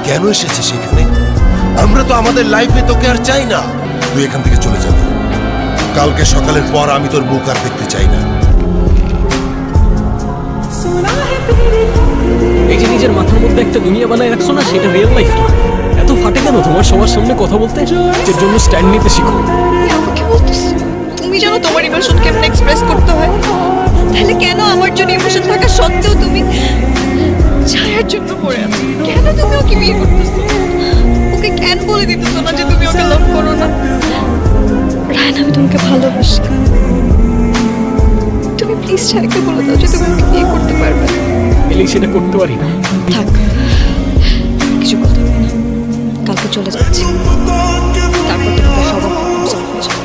কেন এসেছিস সেখানে? আমরা তো আমাদের লাইফে তোকে আর চাই না। তুই এখান থেকে চলে যাবি। কালকে সকালের পর আমি তোর মুখ আর দেখতে চাই না। এই যে নিজের মাথার মধ্যে একটা দুনিয়া বানায় রাখছো না, সেটা রিয়েল লাইফ না। এত ফাটে কেন তোমার সবার সামনে কথা বলতে? এর জন্য স্ট্যান্ড নিতে শিখো। আমাকে বলতেছো তুমি জানো তোমার ইমোশন কেমন এক্সপ্রেস করতে হয়? তাহলে কেন আমার জন্য ইমোশন থাকা সত্ত্বেও তুমি ছায়ার জন্য পড়ে আছো? কেন তুমি ওকে বিয়ে করতেছো? ওকে কেন বলে দিতেছো না যে তুমি ওকে লাভ করো না? রায়ন, আমি তোমাকে ভালোবাসি। তুমি প্লিজ ছায়াকে বলে দাও যে তুমি ওকে বিয়ে করতে পারবে। এলেই সেটা করতে পারি না। থাক, কিছু বলতে হবে না। কালকে চলে যাচ্ছি, তারপর তোমাকে সবার প্রবলেম সলভ হয়ে যাবে।